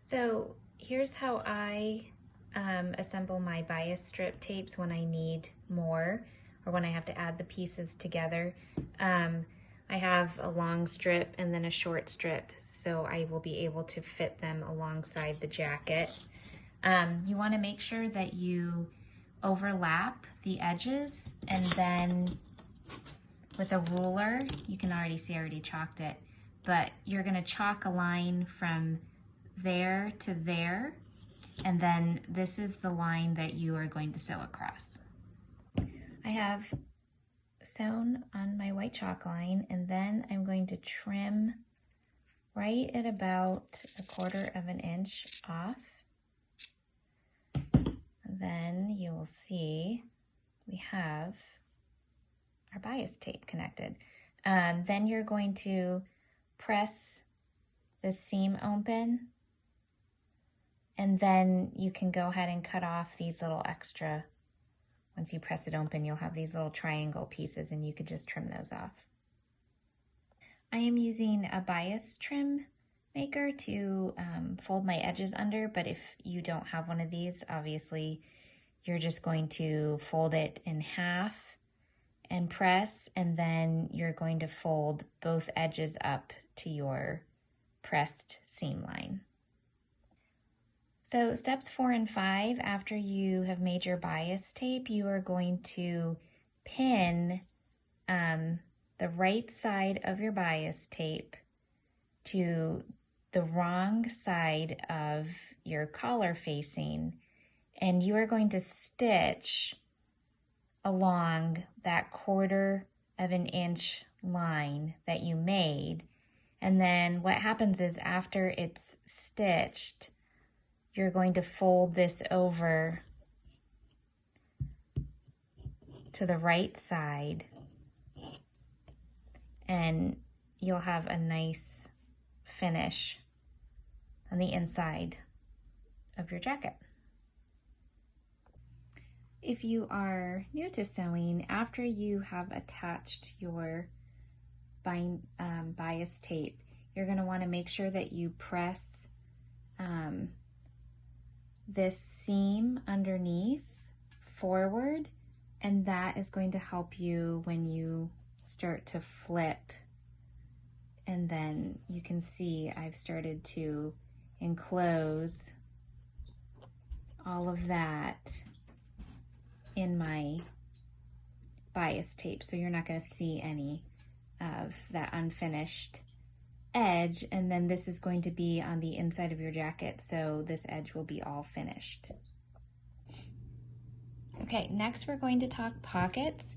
So here's how I assemble my bias strip tapes when I need more or when I have to add the pieces together. I have a long strip and then a short strip, so I will be able to fit them alongside the jacket. You want to make sure that you overlap the edges, and then with a ruler, you can already see I already chalked it, but you're going to chalk a line from there to there, and then this is the line that you are going to sew across. I have sewn on my white chalk line, and then I'm going to trim right at about 1/4 of an inch off. And then you will see we have our bias tape connected. Then you're going to press the seam open, and then you can go ahead and cut off these little extra. Once you press it open, you'll have these little triangle pieces, and you could just trim those off. I am using a bias trim maker to fold my edges under, but if you don't have one of these, obviously you're just going to fold it in half and press, and then you're going to fold both edges up to your pressed seam line. So steps 4 and 5, after you have made your bias tape, you are going to pin the right side of your bias tape to the wrong side of your collar facing, and you are going to stitch along that 1/4 of an inch line that you made. And then what happens is after it's stitched, you're going to fold this over to the right side, and you'll have a nice finish on the inside of your jacket. If you are new to sewing, after you have attached your bias tape, you're going to want to make sure that you press this seam underneath forward, and that is going to help you when you start to flip. And then you can see I've started to enclose all of that in my bias tape, so you're not going to see any of that unfinished edge. And then this is going to be on the inside of your jacket, so this edge will be all finished. Okay, next we're going to talk pockets.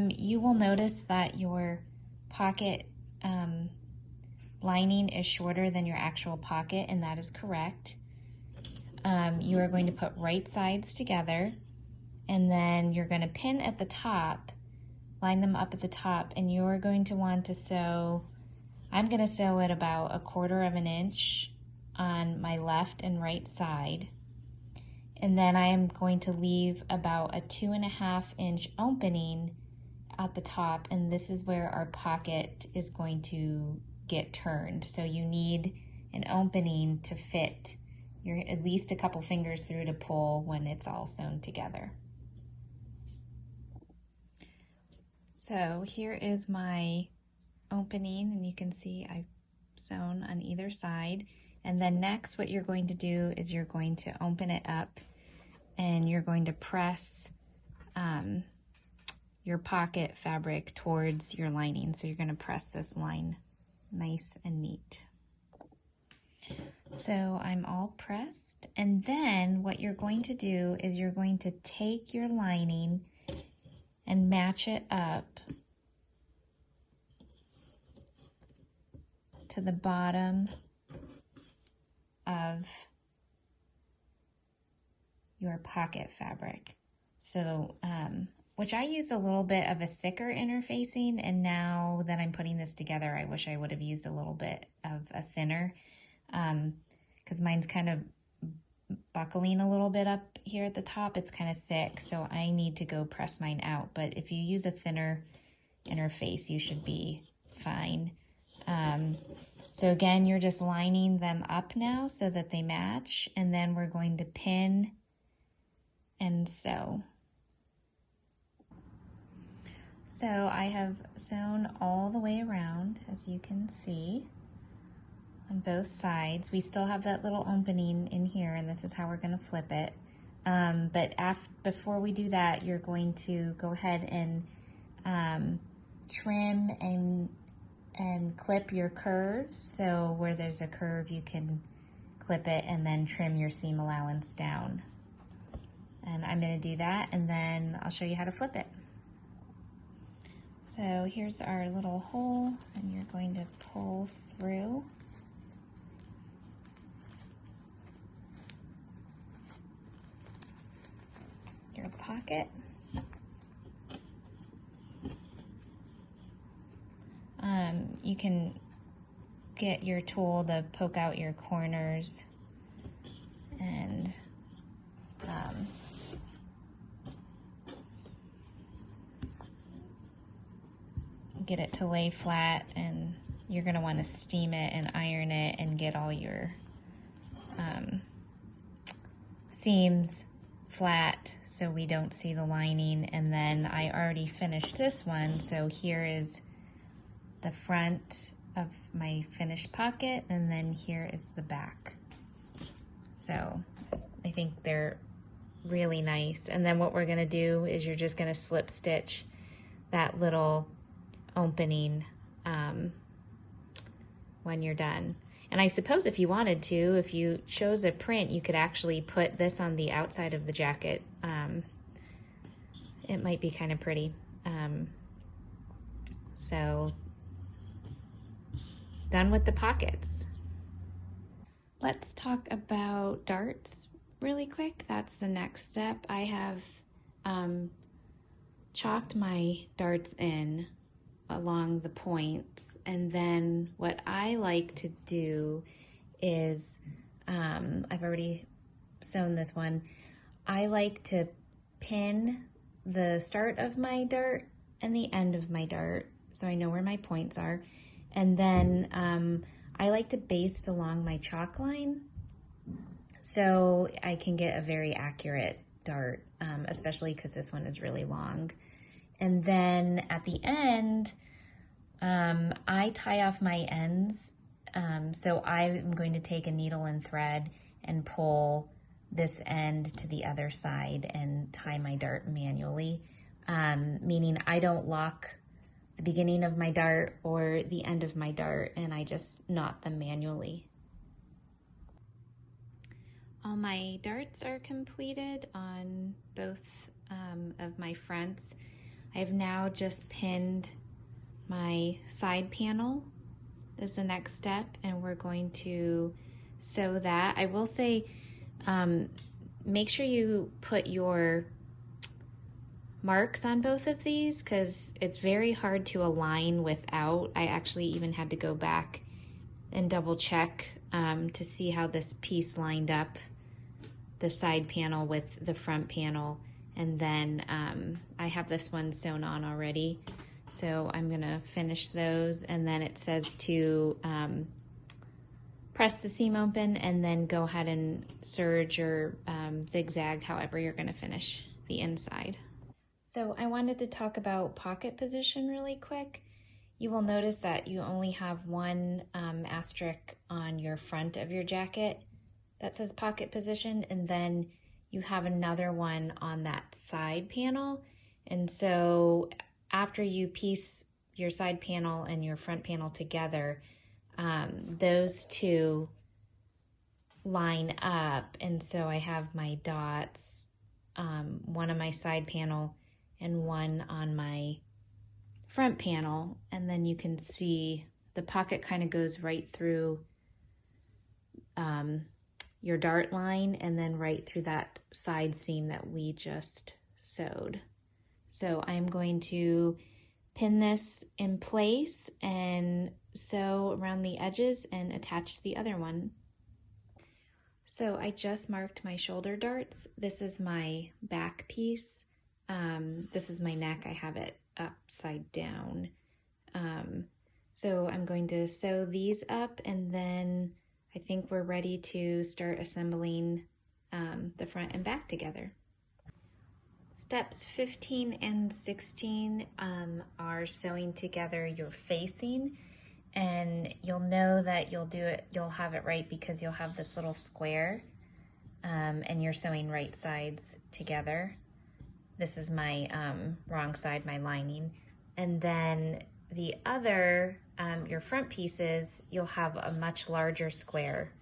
You will notice that your pocket lining is shorter than your actual pocket, and that is correct. You are going to put right sides together, and then you're going to pin at the top, line them up at the top, and you're going to want to sew, I'm going to sew at about 1/4 of an inch on my left and right side. And then I am going to leave about a 2.5 inch opening at the top, and this is where our pocket is going to get turned. So you need an opening to fit your at least a couple fingers through to pull when it's all sewn together. So here is my opening, and you can see I've sewn on either side. And then next what you're going to do is you're going to open it up, and you're going to press your pocket fabric towards your lining. So you're going to press this line nice and neat. So I'm all pressed, and then what you're going to do is you're going to take your lining and match it up to the bottom of your pocket fabric. So, which I used a little bit of a thicker interfacing, and now that I'm putting this together, I wish I would have used a little bit of a thinner, because mine's kind of buckling a little bit up here at the top. It's kind of thick, so I need to go press mine out. But if you use a thinner interface, you should be fine. So again, you're just lining them up now so that they match, and then we're going to pin and sew. So I have sewn all the way around, as you can see, on both sides. We still have that little opening in here, and this is how we're going to flip it. But before we do that, you're going to go ahead and trim and clip your curves. So where there's a curve, you can clip it and then trim your seam allowance down. And I'm going to do that, and then I'll show you how to flip it. So here's our little hole, and you're going to pull through. Your pocket. You can get your tool to poke out your corners and get it to lay flat, and you're going to want to steam it and iron it and get all your seams flat so we don't see the lining. And then I already finished this one, so here is the front of my finished pocket, and then here is the back. So I think they're really nice. And then what we're going to do is you're just going to slip stitch that little opening when you're done. And I suppose if you wanted to, if you chose a print, you could actually put this on the outside of the jacket. It might be kind of pretty. So done with the pockets. Let's talk about darts really quick. That's the next step. I have chalked my darts in along the points, and then what I like to do is, I've already sewn this one, I like to pin the start of my dart and the end of my dart so I know where my points are, and then I like to baste along my chalk line so I can get a very accurate dart, especially because this one is really long. And then at the end, I tie off my ends. So I'm going to take a needle and thread and pull this end to the other side and tie my dart manually, meaning I don't lock the beginning of my dart or the end of my dart, and I just knot them manually. All my darts are completed on both of my fronts. I've now just pinned my side panel. This is the next step, and we're going to sew that. I will say, make sure you put your marks on both of these because it's very hard to align without. I actually even had to go back and double check to see how this piece lined up, the side panel with the front panel. And then I have this one sewn on already, so I'm gonna finish those, and then it says to press the seam open and then go ahead and serge or zigzag, however you're gonna finish the inside. So I wanted to talk about pocket position really quick. You will notice that you only have one asterisk on your front of your jacket that says pocket position, and then you have another one on that side panel. And so after you piece your side panel and your front panel together, those two line up. And so I have my dots, one on my side panel and one on my front panel. And then you can see the pocket kind of goes right through your dart line and then right through that side seam that we just sewed. So I'm going to pin this in place and sew around the edges and attach the other one. So I just marked my shoulder darts. This is my back piece. This is my neck. I have it upside down. So I'm going to sew these up, and then I think we're ready to start assembling the front and back together. Steps 15 and 16 are sewing together your facing, and you'll know that you'll have it right because you'll have this little square and you're sewing right sides together. This is my wrong side, my lining. And then the other, your front pieces, you'll have a much larger square.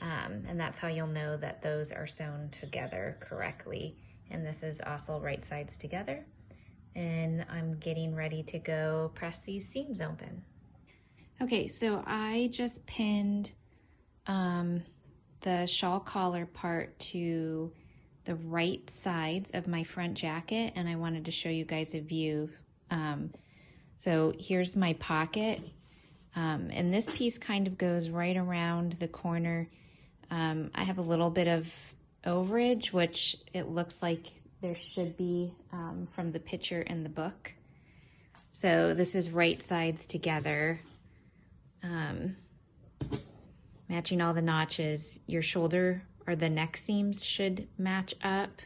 And that's how you'll know that those are sewn together correctly. And this is also right sides together. And I'm getting ready to go press these seams open. Okay, so I just pinned the shawl collar part to the right sides of my front jacket, and I wanted to show you guys a view. So here's my pocket, and this piece kind of goes right around the corner. I have a little bit of overage, which it looks like there should be from the picture in the book. So this is right sides together, matching all the notches. Your shoulder or the neck seams should match up.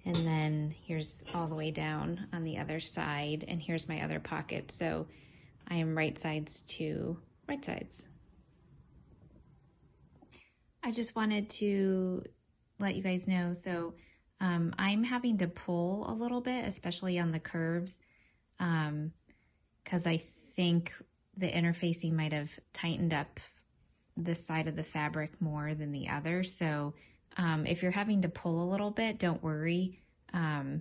And then here's all the way down on the other side. And here's my other pocket. So I am right sides to right sides. I just wanted to let you guys know, so I'm having to pull a little bit, especially on the curves, because I think the interfacing might have tightened up this side of the fabric more than the other. So if you're having to pull a little bit, don't worry. I'm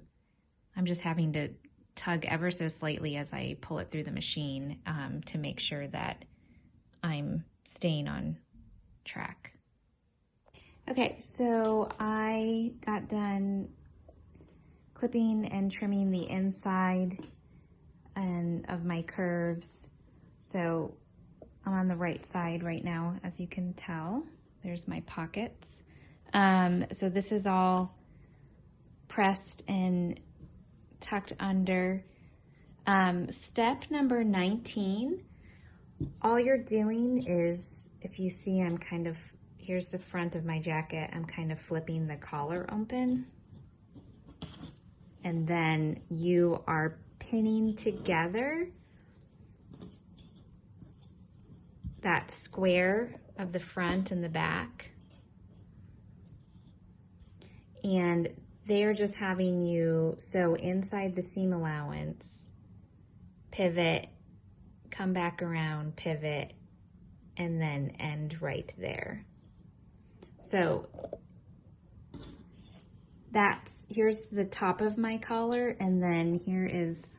just having to tug ever so slightly as I pull it through the machine to make sure that I'm staying on track. Okay, so I got done clipping and trimming the inside of my curves. So I'm on the right side right now, as you can tell. There's my pockets. So this is all pressed and tucked under. Step number 19, all you're doing is, if you see, here's the front of my jacket, I'm kind of flipping the collar open. And then you are pinning together that square of the front and the back. And they're just having you sew inside the seam allowance, pivot, come back around, pivot, and then end right there. So here's the top of my collar, and then here is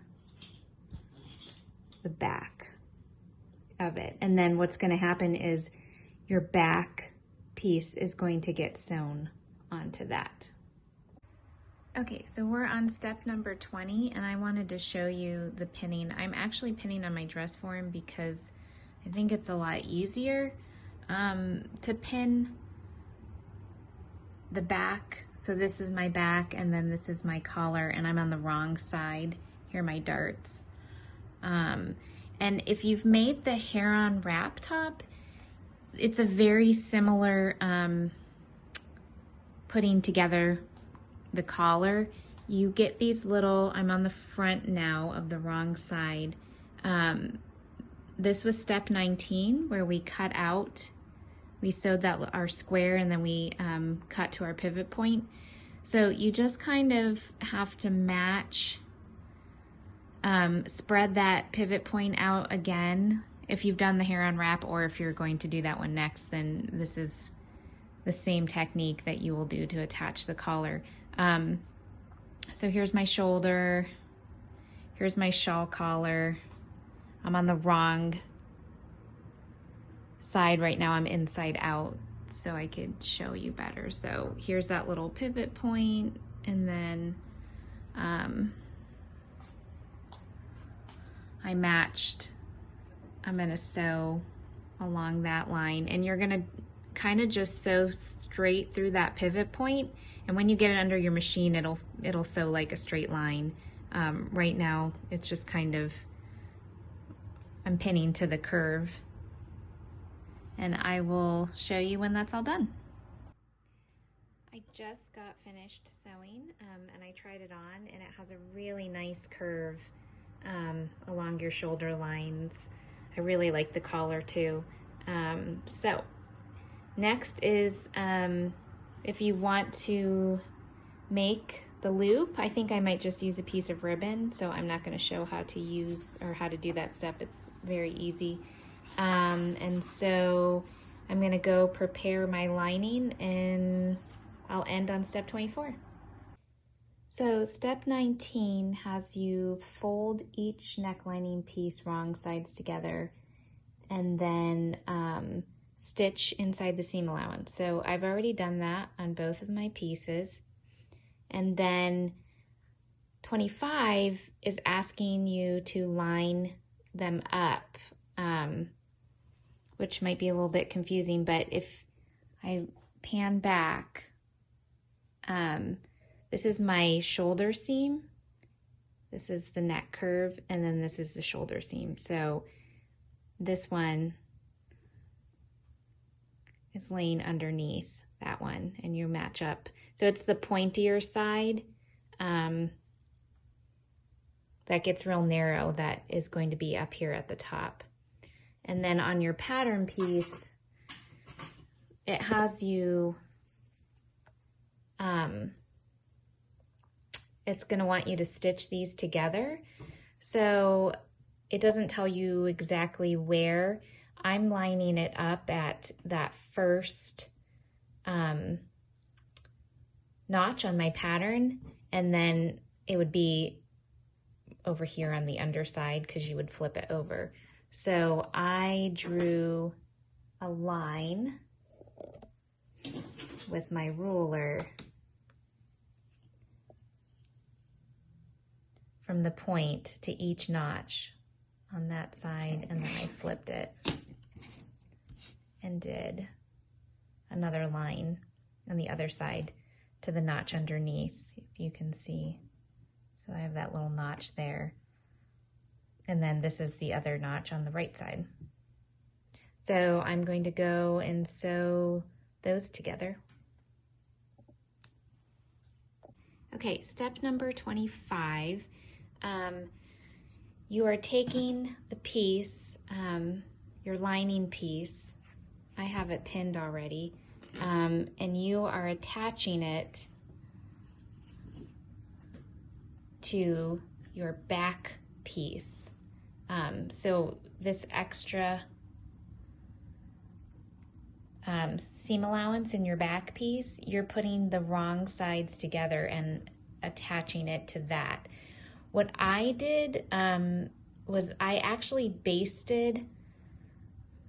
the back of it. And then what's going to happen is your back piece is going to get sewn onto that. Okay, so we're on step number 20, and I wanted to show you the pinning. I'm actually pinning on my dress form because I think it's a lot easier to pin the back. So this is my back, and then this is my collar, and I'm on the wrong side. Here are my darts. And if you've made the Haremere wrap top, it's a very similar putting together the collar. You get these little, I'm on the front now of the wrong side. This was step 19, where we cut out, we sewed that our square, and then we cut to our pivot point. So you just kind of have to match, spread that pivot point out again. If you've done the Haremere wrap, or if you're going to do that one next, then this is the same technique that you will do to attach the collar. So here's my shoulder, here's my shawl collar. I'm on the wrong side right now, I'm inside out, so I could show you better. So here's that little pivot point, and then I matched, I'm gonna sew along that line, and you're gonna kind of just sew straight through that pivot point, and when you get it under your machine, it'll sew like a straight line. Right now it's just kind of, I'm pinning to the curve. And I will show you when that's all done. I just got finished sewing and I tried it on, and it has a really nice curve along your shoulder lines. I really like the collar too. So next is if you want to make the loop, I think I might just use a piece of ribbon, so I'm not going to show how to use or how to do that step. It's very easy. And so I'm going to go prepare my lining, and I'll end on step 24. So step 19 has you fold each neck lining piece wrong sides together and then stitch inside the seam allowance. So I've already done that on both of my pieces. And then 25 is asking you to line them up, which might be a little bit confusing, but if I pan back, this is my shoulder seam, this is the neck curve, and then this is the shoulder seam. So this one is laying underneath that one, and you match up. So it's the pointier side that gets real narrow that is going to be up here at the top. And then on your pattern piece, it has you, it's going to want you to stitch these together. So it doesn't tell you exactly where. I'm lining it up at that first notch on my pattern, and then it would be over here on the underside because you would flip it over. So I drew a line with my ruler from the point to each notch on that side, and then I flipped it and did another line on the other side to the notch underneath, if you can see. So I have that little notch there. And then this is the other notch on the right side. So I'm going to go and sew those together. Okay, step number 25. You are taking the piece, your lining piece, I have it pinned already, and you are attaching it to your back piece. So this extra seam allowance in your back piece, you're putting the wrong sides together and attaching it to that. What I did was I actually basted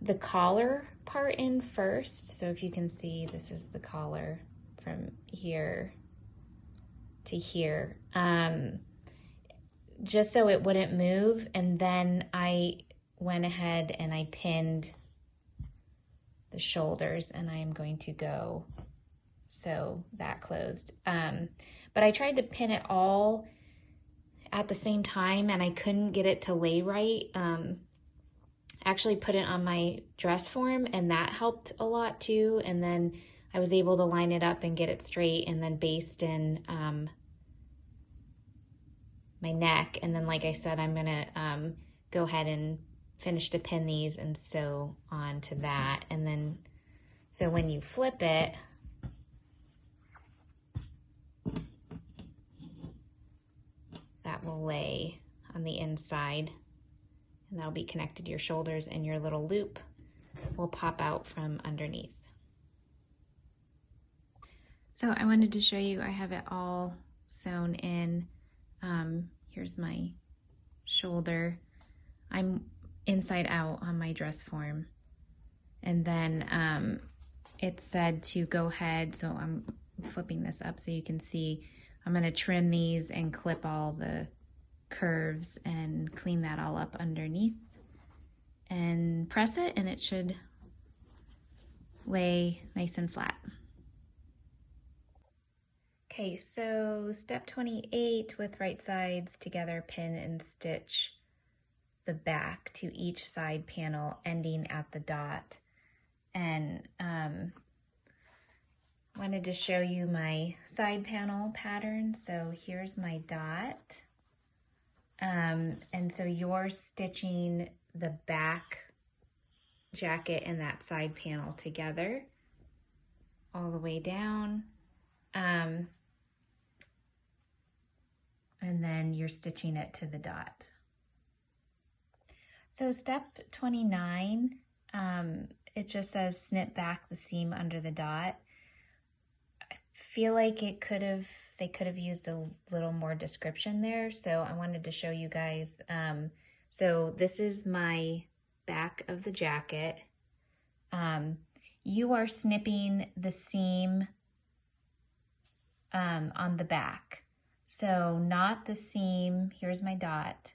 the collar part in first. So if you can see, this is the collar from here to here, just so it wouldn't move. And then I went ahead and I pinned the shoulders, and I am going to go sew that closed. But I tried to pin it all at the same time, and I couldn't get it to lay right. Actually put it on my dress form, and that helped a lot too. And then I was able to line it up and get it straight, and then baste in my neck. And then, like I said, I'm gonna go ahead and finish to pin these and sew onto that. And then, so when you flip it, that will lay on the inside, and that'll be connected to your shoulders, and your little loop will pop out from underneath. So I wanted to show you, I have it all sewn in. Here's my shoulder. I'm inside out on my dress form. And then it said to go ahead, so I'm flipping this up so you can see, I'm gonna trim these and clip all the curves and clean that all up underneath and press it, and it should lay nice and flat. Okay, so step 28 with right sides together, pin and stitch the back to each side panel ending at the dot. And wanted to show you my side panel pattern. So here's my dot. And so you're stitching the back jacket and that side panel together all the way down. And then you're stitching it to the dot. So step 29, it just says snip back the seam under the dot. I feel like they could have used a little more description there, so I wanted to show you guys. So this is my back of the jacket. You are snipping the seam on the back. So not the seam, here's my dot,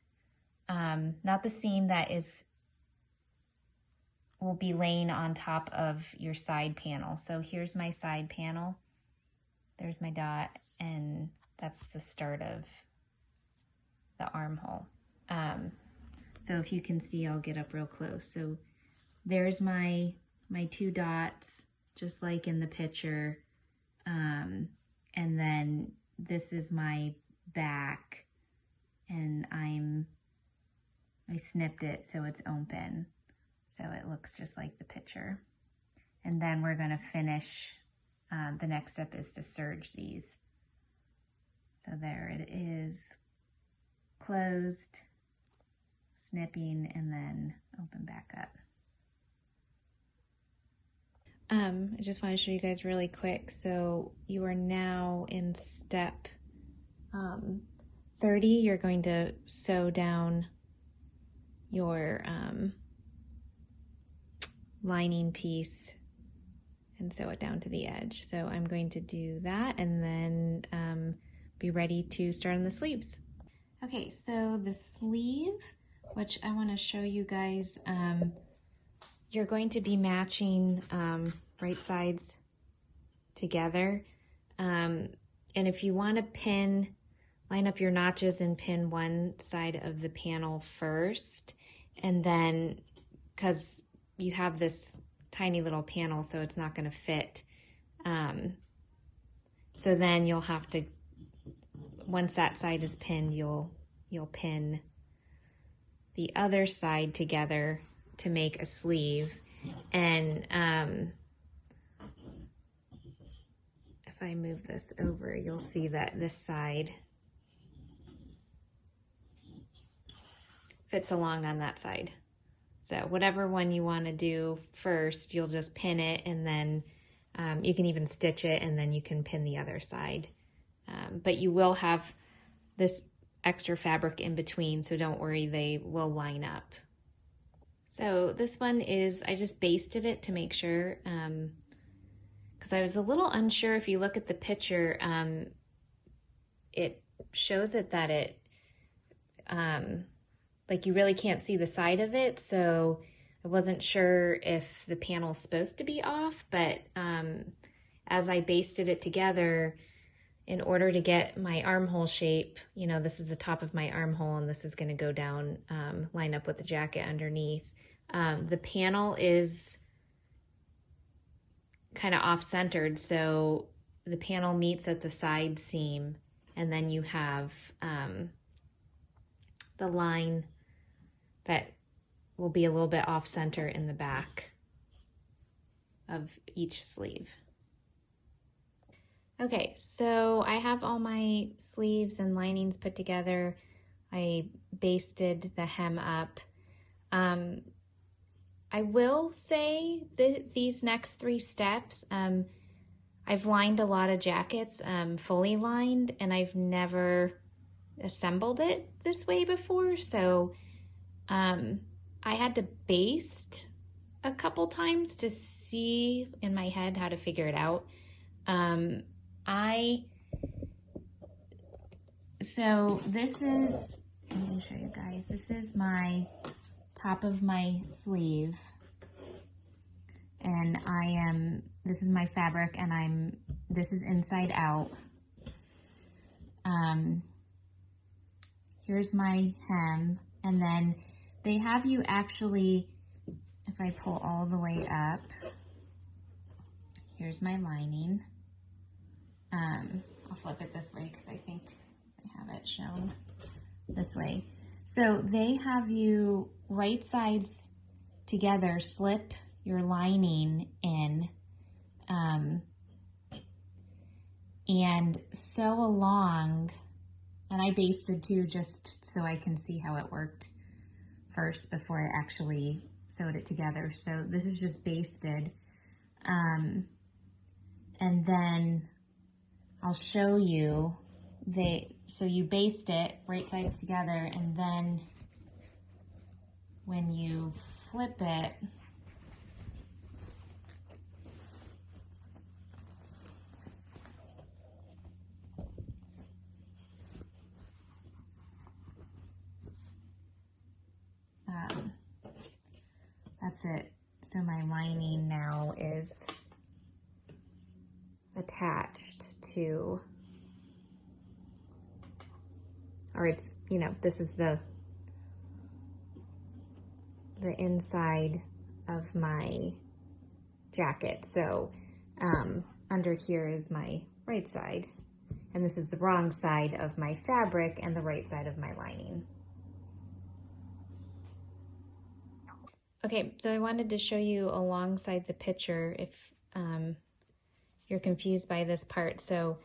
not the seam that will be laying on top of your side panel. So here's my side panel, there's my dot, and that's the start of the armhole. So if you can see, I'll get up real close. So there's my two dots, just like in the picture. And then this is my back, and I snipped it so it's open, so it looks just like the picture. And then we're gonna finish, the next step is to serge these. So there it is, closed, snipping, and then open back up. I just want to show you guys really quick. So you are now in step 30. You're going to sew down your lining piece and sew it down to the edge. So I'm going to do that and then be ready to start on the sleeves. Okay, so the sleeve, which I want to show you guys, you're going to be matching right sides together. And if you want to pin, line up your notches and pin one side of the panel first, and then, because you have this tiny little panel, so it's not going to fit. So then you'll have to, once that side is pinned, you'll pin the other side together to make a sleeve. And if I move this over, you'll see that this side fits along on that side. So whatever one you want to do first, you'll just pin it, and then you can even stitch it, and then you can pin the other side. But you will have this extra fabric in between, so don't worry, they will line up. So this one is, I just basted it to make sure, because I was a little unsure. If you look at the picture, it shows it that it, like you really can't see the side of it, so I wasn't sure if the panel's supposed to be off, but as I basted it together, in order to get my armhole shape, you know, this is the top of my armhole and this is going to go down, line up with the jacket underneath. The panel is kind of off-centered, so the panel meets at the side seam, and then you have the line that will be a little bit off-center in the back of each sleeve. Okay, so I have all my sleeves and linings put together. I basted the hem up. I will say that these next 3 steps, I've lined a lot of jackets, fully lined, and I've never assembled it this way before. So I had to baste a couple times to see in my head how to figure it out. So this is, let me show you guys, this is my top of my sleeve, and this is my fabric, and this is inside out. Here's my hem, and then they have you actually, if I pull all the way up, here's my lining. I'll flip it this way because I think I have it shown this way. So they have you right sides together, slip your lining in, and sew along, and I basted too just so I can see how it worked first before I actually sewed it together. So this is just basted, and then I'll show you, so you baste it right sides together, and then when you flip it, that's it. So my lining now is attached to, or it's, you know, this is the inside of my jacket. So under here is my right side, and this is the wrong side of my fabric and the right side of my lining. Okay, so I wanted to show you alongside the picture if you're confused by this part. So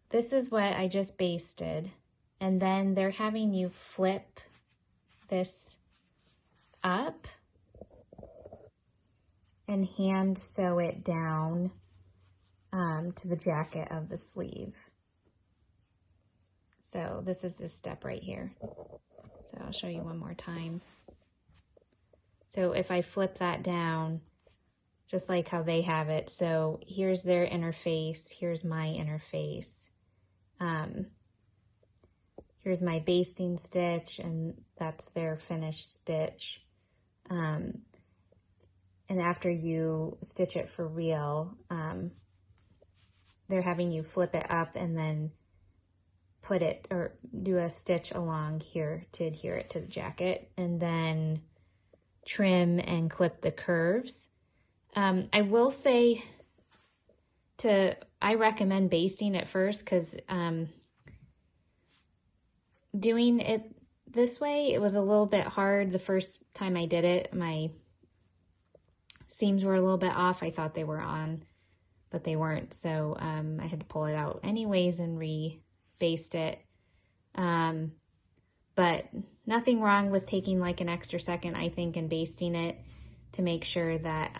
this is what I just basted, and then they're having you flip this up and hand sew it down to the jacket of the sleeve. So this is this step right here. So I'll show you one more time. So if I flip that down, just like how they have it, so here's their interface, here's my interface. Here's my basting stitch, and that's their finished stitch. And after you stitch it for real, they're having you flip it up and then put it, or do a stitch along here to adhere it to the jacket, and then trim and clip the curves. I will say I recommend basting it first, because doing it this way, it was a little bit hard the first time I did it. My seams were a little bit off. I thought they were on, but they weren't. So I had to pull it out anyways and re-baste it. But nothing wrong with taking like an extra second, I think, and basting it to make sure that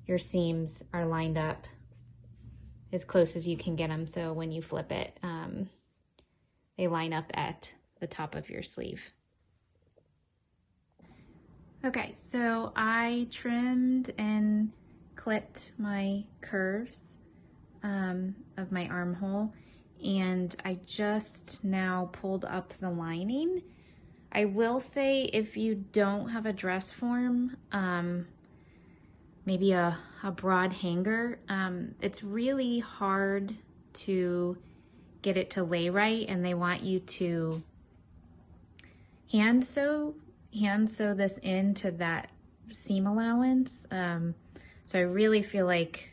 your seams are lined up as close as you can get them. So when you flip it, they line up at the top of your sleeve. Okay, so I trimmed and clipped my curves of my armhole, and I just now pulled up the lining. I will say, if you don't have a dress form, maybe a broad hanger, it's really hard to get it to lay right, and they want you to hand sew this into that seam allowance. So I really feel like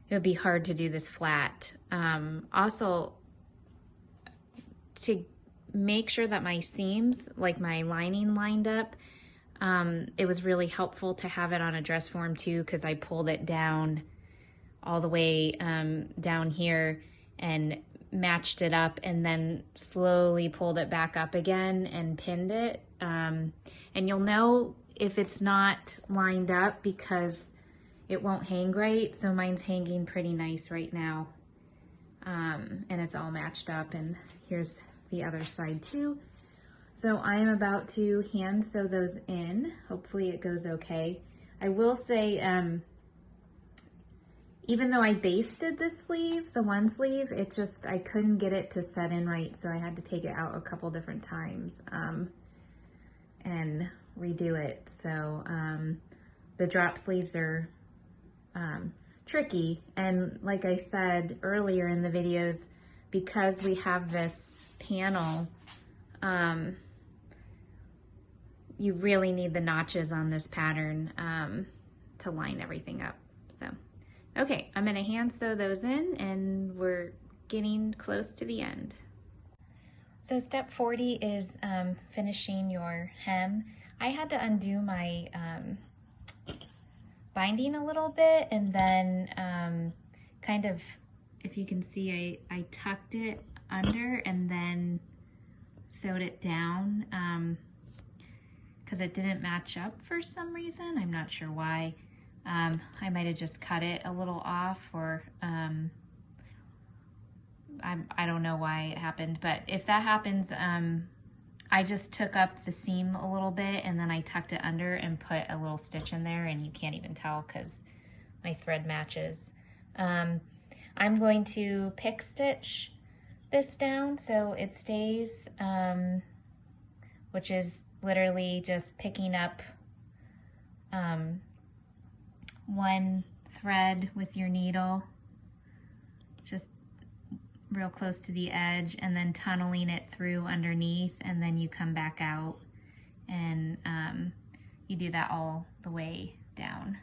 it would be hard to do this flat. Also, to make sure that my seams, like my lining, lined up, it was really helpful to have it on a dress form too, because I pulled it down all the way down here and matched it up, and then slowly pulled it back up again and pinned it. And you'll know if it's not lined up because it won't hang right. So mine's hanging pretty nice right now. And it's all matched up, and here's the other side too. So I am about to hand sew those in. Hopefully it goes okay. I will say, even though I basted the sleeve, the one sleeve, it just, I couldn't get it to set in right, so I had to take it out a couple different times and redo it. So the drop sleeves are tricky, and like I said earlier in the videos, because we have this panel, you really need the notches on this pattern to line everything up. So, okay, I'm gonna hand sew those in and we're getting close to the end. So step 40 is finishing your hem. I had to undo my binding a little bit, and then kind of, if you can see, I tucked it under and then sewed it down because it didn't match up for some reason. I'm not sure why. I might have just cut it a little off, or I don't know why it happened, but if that happens, I just took up the seam a little bit and then I tucked it under and put a little stitch in there, and you can't even tell because my thread matches. I'm going to pick stitch this down so it stays, which is literally just picking up one thread with your needle, just real close to the edge, and then tunneling it through underneath, and then you come back out and you do that all the way down.